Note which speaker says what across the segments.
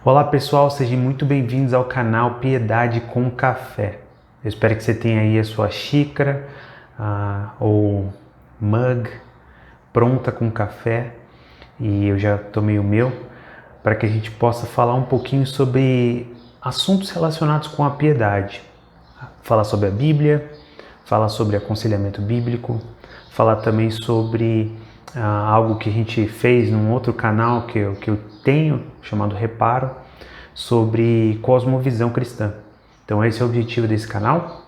Speaker 1: Olá pessoal, sejam muito bem-vindos ao canal Piedade com Café. Eu espero que você tenha aí a sua xícara ou mug pronta com café, e eu já tomei o meu, para que a gente possa falar um pouquinho sobre assuntos relacionados com a piedade. Falar sobre a Bíblia, falar sobre aconselhamento bíblico, falar também sobre algo que a gente fez num outro canal que eu tenho, chamado Reparo, sobre cosmovisão cristã. Então esse é o objetivo desse canal.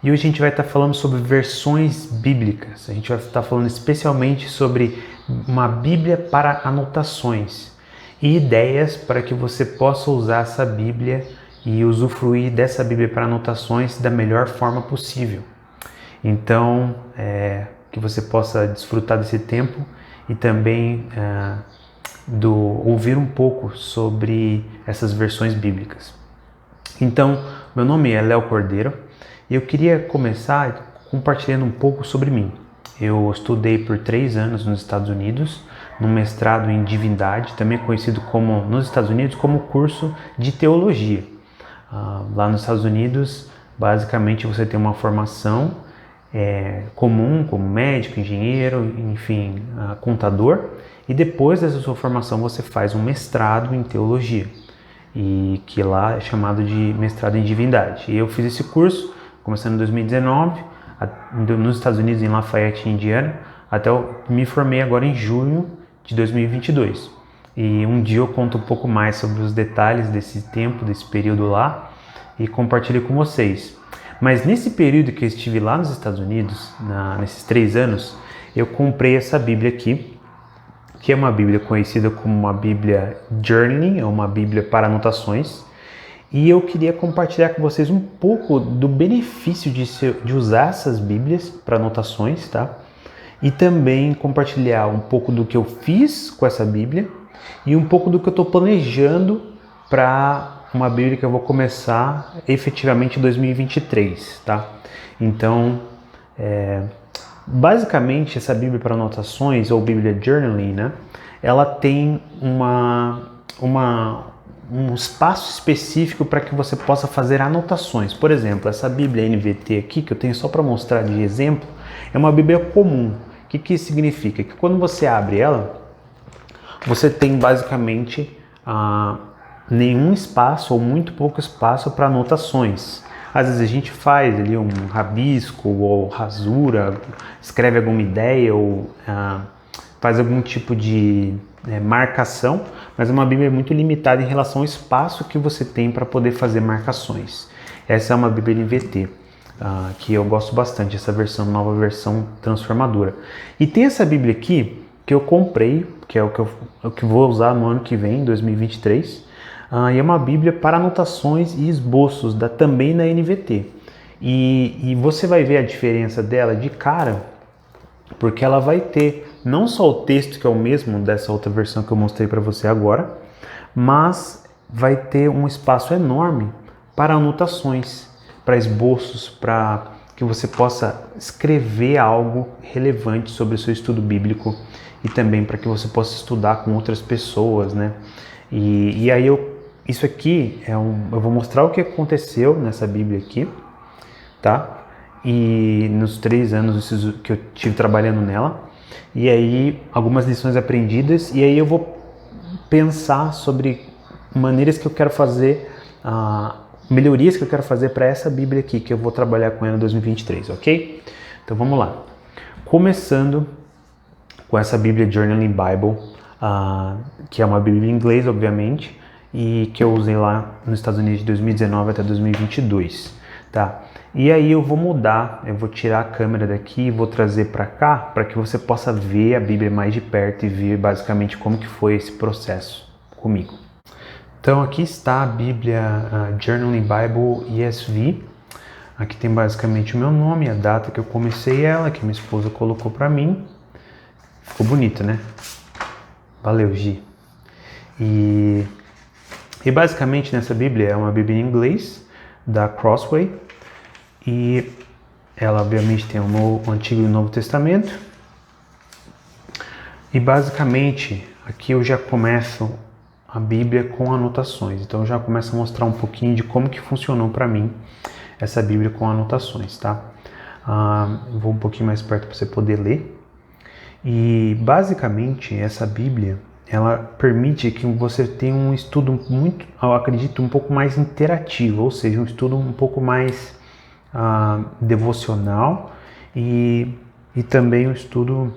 Speaker 1: E hoje a gente vai estar falando sobre versões bíblicas. A gente vai estar falando especialmente sobre uma Bíblia para anotações e ideias para que você possa usar essa Bíblia e usufruir dessa Bíblia para anotações da melhor forma possível. Então, que você possa desfrutar desse tempo e também ouvir um pouco sobre essas versões bíblicas. Então, meu nome é Léo Cordeiro e eu queria começar compartilhando um pouco sobre mim. Eu estudei por 3 anos nos Estados Unidos, num mestrado em divindade, também conhecido nos Estados Unidos como curso de teologia. Lá nos Estados Unidos, basicamente você tem uma formação comum, como médico, engenheiro, enfim, contador, e depois dessa sua formação você faz um mestrado em teologia, e que lá é chamado de mestrado em divindade. E eu fiz esse curso, começando em 2019, nos Estados Unidos, em Lafayette, Indiana, até eu me formei agora em junho de 2022. E um dia eu conto um pouco mais sobre os detalhes desse tempo, desse período lá, e compartilho com vocês. Mas nesse período que eu estive lá nos Estados Unidos, nesses 3 anos, eu comprei essa Bíblia aqui, que é uma Bíblia conhecida como uma Bíblia Journaling, ou uma Bíblia para anotações. E eu queria compartilhar com vocês um pouco do benefício de usar essas Bíblias para anotações, tá? E também compartilhar um pouco do que eu fiz com essa Bíblia e um pouco do que eu estou planejando para uma Bíblia que eu vou começar efetivamente em 2023, tá? Então, basicamente essa Bíblia para anotações, ou Bíblia Journaling, né? Ela tem um espaço específico para que você possa fazer anotações. Por exemplo, essa Bíblia NVT aqui, que eu tenho só para mostrar de exemplo, é uma Bíblia comum. O que isso significa? Que quando você abre ela, você tem basicamente nenhum espaço ou muito pouco espaço para anotações. Às vezes a gente faz ali um rabisco ou rasura, escreve alguma ideia ou faz algum tipo de marcação, mas é uma Bíblia muito limitada em relação ao espaço que você tem para poder fazer marcações. Essa é uma Bíblia NVT, que eu gosto bastante, essa versão, nova versão transformadora. E tem essa Bíblia aqui que eu comprei, que é o que vou usar no ano que vem, 2023, e é uma Bíblia para anotações e esboços, também na NVT. E você vai ver a diferença dela de cara, porque ela vai ter não só o texto, que é o mesmo dessa outra versão que eu mostrei para você agora, mas vai ter um espaço enorme para anotações, para esboços, para que você possa escrever algo relevante sobre o seu estudo bíblico e também para que você possa estudar com outras pessoas, né? E aí isso aqui eu vou mostrar o que aconteceu nessa Bíblia aqui, tá? E nos 3 anos que eu tive trabalhando nela, e aí algumas lições aprendidas, e aí eu vou pensar sobre maneiras que eu quero fazer, melhorias que eu quero fazer para essa Bíblia aqui, que eu vou trabalhar com ela em 2023, ok? Então vamos lá. Começando com essa Bíblia Journaling Bible, que é uma Bíblia em inglês, obviamente, e que eu usei lá nos Estados Unidos de 2019 até 2022, tá? E aí eu vou tirar a câmera daqui e vou trazer para cá, para que você possa ver a Bíblia mais de perto e ver basicamente como que foi esse processo comigo. Então aqui está a Bíblia Journaling Bible ESV. Aqui tem basicamente o meu nome, a data que eu comecei ela, que minha esposa colocou para mim. Ficou bonito, né? Valeu, Gi. E basicamente nessa Bíblia é uma Bíblia em inglês, da Crossway, e ela obviamente tem o Antigo e o Novo Testamento. E basicamente aqui eu já começo a Bíblia com anotações. Então eu já começo a mostrar um pouquinho de como que funcionou para mim essa Bíblia com anotações, tá? Vou um pouquinho mais perto para você poder ler. E basicamente essa Bíblia, ela permite que você tenha um estudo muito, eu acredito, um pouco mais interativo, ou seja, um estudo um pouco mais devocional e também um estudo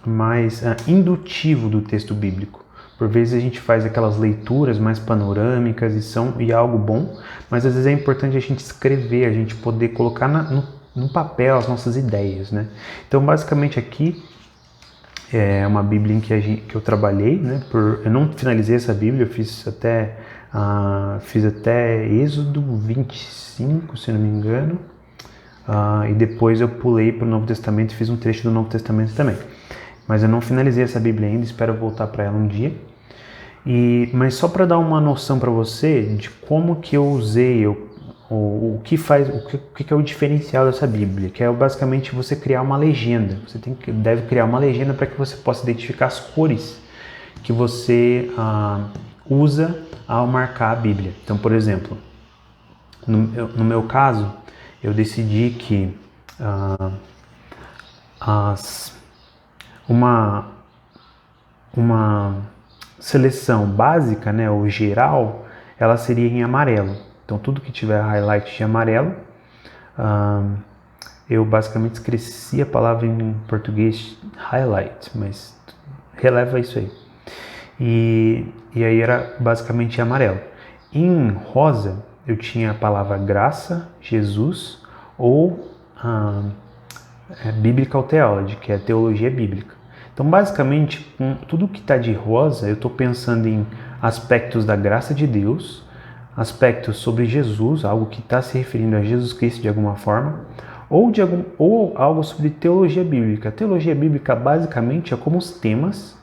Speaker 1: mais indutivo do texto bíblico. Por vezes a gente faz aquelas leituras mais panorâmicas e é algo bom, mas às vezes é importante a gente escrever, a gente poder colocar no papel as nossas ideias, né? Então basicamente aqui é uma Bíblia em que eu trabalhei, né? Eu não finalizei essa Bíblia, eu fiz até Êxodo 25, se não me engano, e depois eu pulei para o Novo Testamento e fiz um trecho do Novo Testamento também. Mas eu não finalizei essa Bíblia ainda, espero voltar para ela um dia. Mas só para dar uma noção para você de como que eu usei, o que é o diferencial dessa Bíblia, que é basicamente você criar uma legenda. Você deve criar uma legenda para que você possa identificar as cores que você usa ao marcar a Bíblia. Então, por exemplo, no meu caso, eu decidi que uma seleção básica, né, ou geral, ela seria em amarelo. Então tudo que tiver highlight de amarelo, eu basicamente esqueci a palavra em português highlight, mas releva isso aí. E aí era basicamente amarelo. Em rosa eu tinha a palavra graça, Jesus ou Biblical Theology, que é teologia bíblica. Então, basicamente, com tudo que está de rosa, eu estou pensando em aspectos da graça de Deus, aspectos sobre Jesus, algo que está se referindo a Jesus Cristo de alguma forma, ou algo sobre teologia bíblica. Teologia bíblica, basicamente, é como os temas,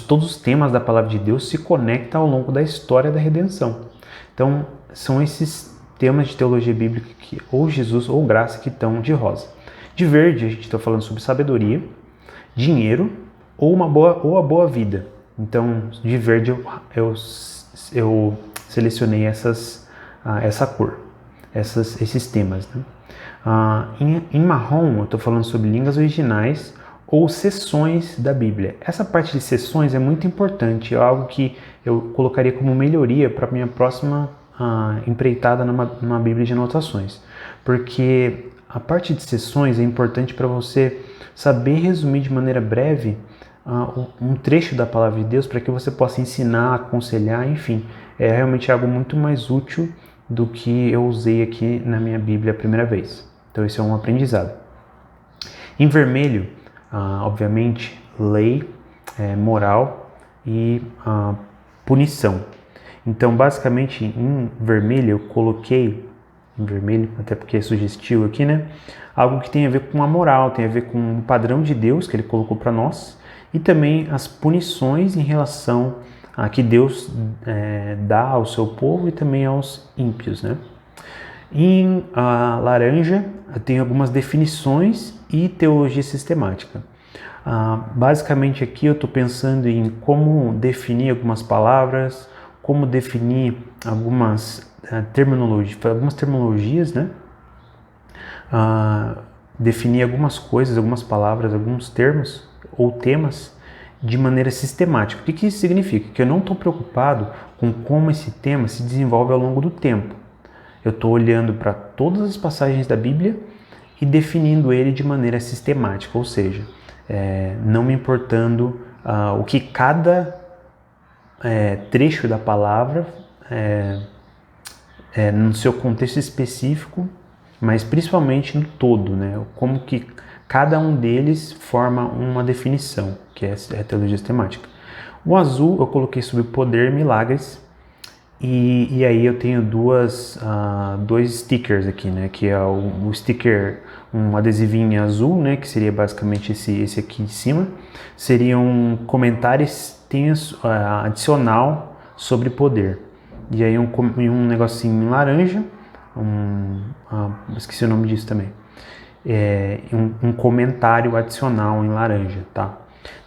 Speaker 1: todos os temas da palavra de Deus se conectam ao longo da história da redenção. Então, são esses temas de teologia bíblica que ou Jesus ou graça que estão de rosa. De verde, a gente está falando sobre sabedoria, dinheiro ou a boa vida. Então, de verde eu selecionei essa cor, esses temas, né? Em marrom, eu estou falando sobre línguas originais ou seções da Bíblia. Essa parte de seções é muito importante, é algo que eu colocaria como melhoria para a minha próxima empreitada numa Bíblia de anotações, porque a parte de seções é importante para você saber resumir de maneira breve um trecho da palavra de Deus para que você possa ensinar, aconselhar, enfim. É realmente algo muito mais útil do que eu usei aqui na minha Bíblia a primeira vez. Então esse é um aprendizado. Em vermelho, obviamente, lei, moral e punição. Então basicamente em vermelho eu coloquei em vermelho, até porque é sugestivo aqui, né? Algo que tem a ver com a moral, tem a ver com o padrão de Deus que ele colocou para nós e também as punições em relação a que Deus dá ao seu povo e também aos ímpios, né? Em laranja tem algumas definições e teologia sistemática. Basicamente aqui eu estou pensando em como definir algumas palavras, como definir algumas terminologias, né? Definir algumas coisas, algumas palavras, alguns termos ou temas de maneira sistemática. O que isso significa? Que eu não estou preocupado com como esse tema se desenvolve ao longo do tempo. Eu estou olhando para todas as passagens da Bíblia e definindo ele de maneira sistemática, ou seja, não me importando o que cada trecho da palavra no seu contexto específico, mas principalmente no todo, né? Como que cada um deles forma uma definição, que é a teologia sistemática. O azul eu coloquei sobre poder e milagres, e aí eu tenho dois stickers aqui, né? Que é o sticker, um adesivinho azul, né? Que seria basicamente esse aqui em cima. Seriam comentários adicional sobre poder. E aí um negocinho em laranja, esqueci o nome disso também. Um comentário adicional em laranja, tá?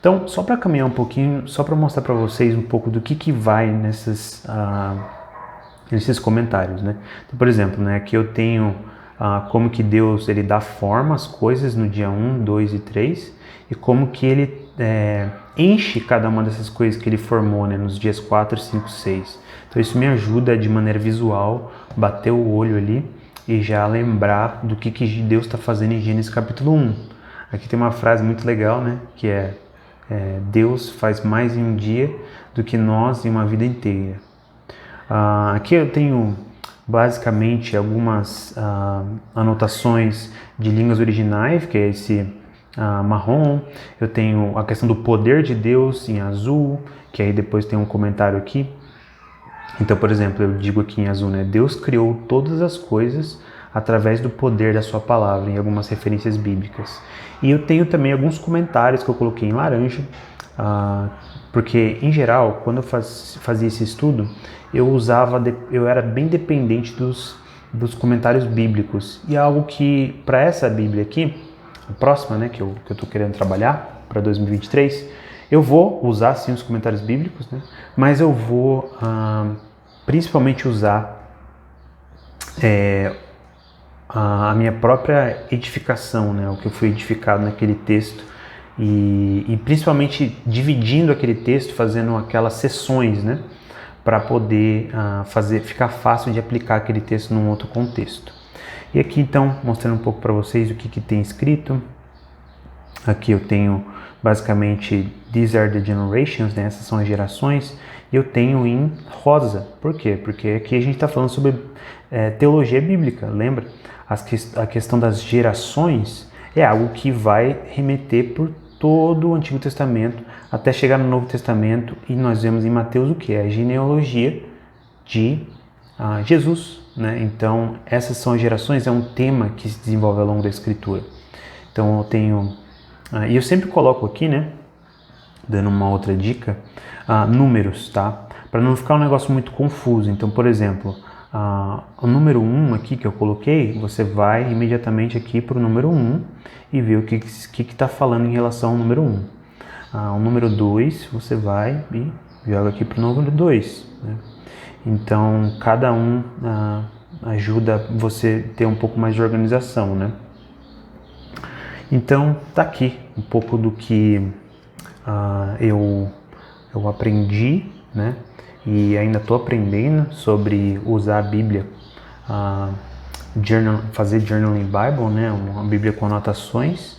Speaker 1: Então, só para caminhar um pouquinho, só para mostrar para vocês um pouco do que vai nesses comentários, né? Então, por exemplo, né, aqui eu tenho como que Deus ele dá forma às coisas no dia 1, 2 e 3 e como que ele enche cada uma dessas coisas que ele formou, né, nos dias 4, 5, 6. Então isso me ajuda de maneira visual, bater o olho ali e já lembrar do que Deus está fazendo em Gênesis capítulo 1. Aqui tem uma frase muito legal, né, que Deus faz mais em um dia do que nós em uma vida inteira. Aqui eu tenho basicamente algumas anotações de línguas originais, que é esse marrom. Eu tenho a questão do poder de Deus em azul, que aí depois tem um comentário aqui. Então, por exemplo, eu digo aqui em azul, né? Deus criou todas as coisas através do poder da sua palavra, em algumas referências bíblicas. E eu tenho também alguns comentários que eu coloquei em laranja, porque, em geral, quando eu fazia esse estudo, eu era bem dependente dos comentários bíblicos. E algo que, para essa Bíblia aqui, a próxima, né, que eu estou querendo trabalhar, para 2023, eu vou usar, sim, os comentários bíblicos, né, mas eu vou principalmente usar a minha própria edificação, né, o que eu fui edificado naquele texto, e principalmente dividindo aquele texto, fazendo aquelas sessões, né, para poder ficar fácil de aplicar aquele texto num outro contexto. E aqui então, mostrando um pouco para vocês o que tem escrito. Aqui eu tenho basicamente These are the generations, né? Essas são as gerações. E eu tenho em rosa. Por quê? Porque aqui a gente está falando sobre teologia bíblica, lembra? A questão das gerações é algo que vai remeter por todo o Antigo Testamento até chegar no Novo Testamento, e nós vemos em Mateus o que? A genealogia de Jesus, né? Então essas são as gerações, é um tema que se desenvolve ao longo da Escritura. Então eu tenho, e eu sempre coloco aqui, né, dando uma outra dica, números, tá? Para não ficar um negócio muito confuso. Então, por exemplo, o número 1 aqui que eu coloquei, você vai imediatamente aqui para o número 1 e ver o que está falando em relação ao número 1. O número 2, você vai e joga aqui para o número 2, né? Então, cada um ajuda você a ter um pouco mais de organização, né? Então, tá aqui um pouco do que eu aprendi, né? E ainda estou aprendendo sobre usar a Bíblia, fazer Journaling Bible, né? Uma Bíblia com anotações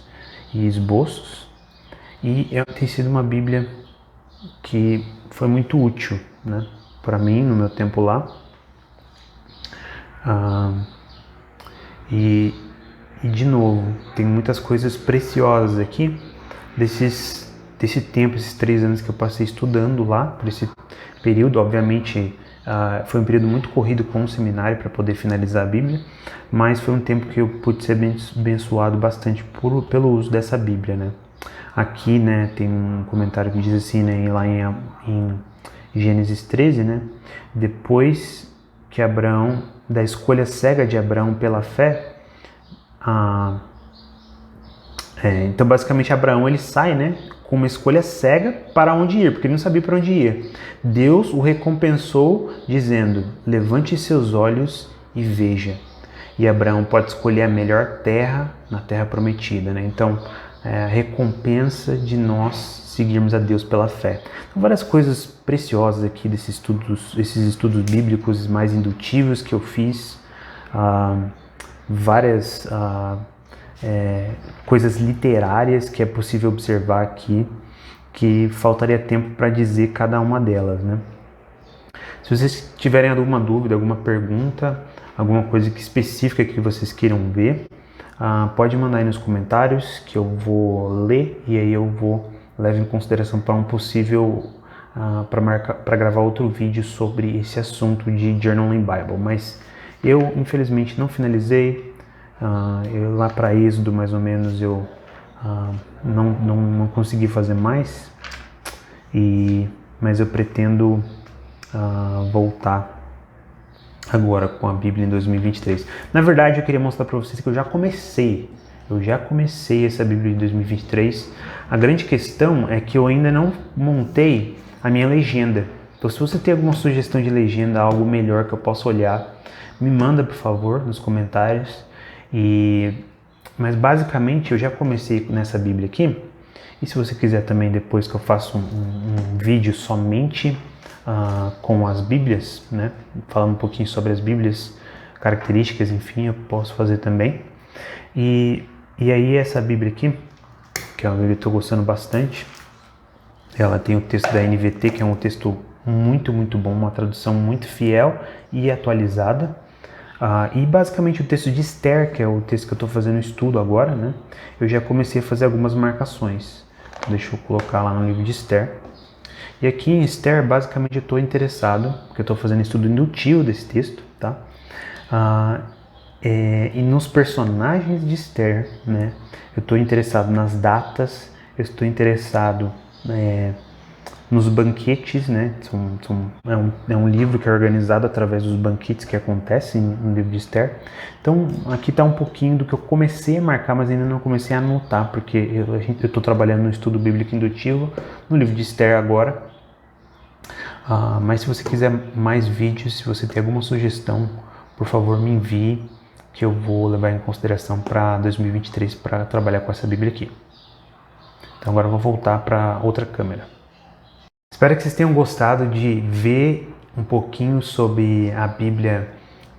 Speaker 1: e esboços. E tem sido uma Bíblia que foi muito útil, né, para mim no meu tempo lá. E de novo, tem muitas coisas preciosas aqui desse tempo, esses 3 anos que eu passei estudando lá, por esse período. Obviamente foi um período muito corrido com o seminário para poder finalizar a Bíblia, mas foi um tempo que eu pude ser abençoado bastante pelo uso dessa Bíblia, né. Aqui, né, tem um comentário que diz assim, né, lá em Gênesis 13, né, depois que Abraão, da escolha cega de Abraão pela fé, então basicamente Abraão ele sai, né, com uma escolha cega para onde ir, porque ele não sabia para onde ia. Deus o recompensou dizendo, levante seus olhos e veja. E Abraão pode escolher a melhor terra, na terra prometida, né, então a recompensa de nós seguirmos a Deus pela fé. Então, várias coisas preciosas aqui esses estudos bíblicos mais indutivos que eu fiz, várias coisas literárias que é possível observar aqui, que faltaria tempo para dizer cada uma delas, né? Se vocês tiverem alguma dúvida, alguma pergunta, alguma coisa específica que vocês queiram ver, pode mandar aí nos comentários que eu vou ler e aí eu levo em consideração para um possível para gravar outro vídeo sobre esse assunto de Journaling Bible. Mas eu infelizmente não finalizei. Eu lá para Êxodo mais ou menos eu não consegui fazer mais, mas eu pretendo voltar agora com a Bíblia em 2023. Na verdade, eu queria mostrar para vocês que eu já comecei Eu já comecei essa Bíblia de 2023. A grande questão é que eu ainda não montei a minha legenda. Então, se você tem alguma sugestão de legenda, algo melhor que eu possa olhar, me manda, por favor, nos comentários. Mas basicamente eu já comecei nessa Bíblia aqui. E se você quiser também, depois que eu faço um vídeo somente com as Bíblias, né, falando um pouquinho sobre as Bíblias, características, enfim, eu posso fazer também. E aí essa Bíblia aqui, que é uma Bíblia que eu estou gostando bastante, ela tem o texto da NVT, que é um texto muito, muito bom, uma tradução muito fiel e atualizada. E basicamente o texto de Esther, que é o texto que eu estou fazendo estudo agora, né? Eu já comecei a fazer algumas marcações. Deixa eu colocar lá no livro de Esther. E aqui em Esther, basicamente eu estou interessado, porque eu estou fazendo estudo indutivo desse texto, tá? E nos personagens de Esther, né? Eu estou interessado nas datas, eu estou interessado nos banquetes, né? É um livro que é organizado através dos banquetes que acontecem no livro de Esther. Então, aqui está um pouquinho do que eu comecei a marcar, mas ainda não comecei a anotar, porque eu estou trabalhando no estudo bíblico indutivo, no livro de Esther agora. Mas se você quiser mais vídeos, se você tem alguma sugestão, por favor me envie, que eu vou levar em consideração para 2023 para trabalhar com essa Bíblia aqui. Então agora eu vou voltar para outra câmera. Espero que vocês tenham gostado de ver um pouquinho sobre a Bíblia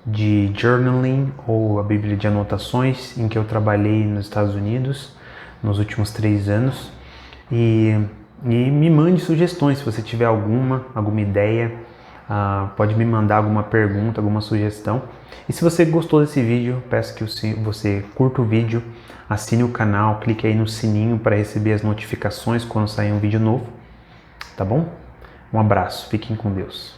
Speaker 1: de journaling ou a Bíblia de anotações em que eu trabalhei nos Estados Unidos nos últimos 3 anos. E me mande sugestões, se você tiver alguma ideia, pode me mandar alguma pergunta, alguma sugestão. E se você gostou desse vídeo, peço que você curta o vídeo, assine o canal, clique aí no sininho para receber as notificações quando sair um vídeo novo. Tá bom? Um abraço, fiquem com Deus.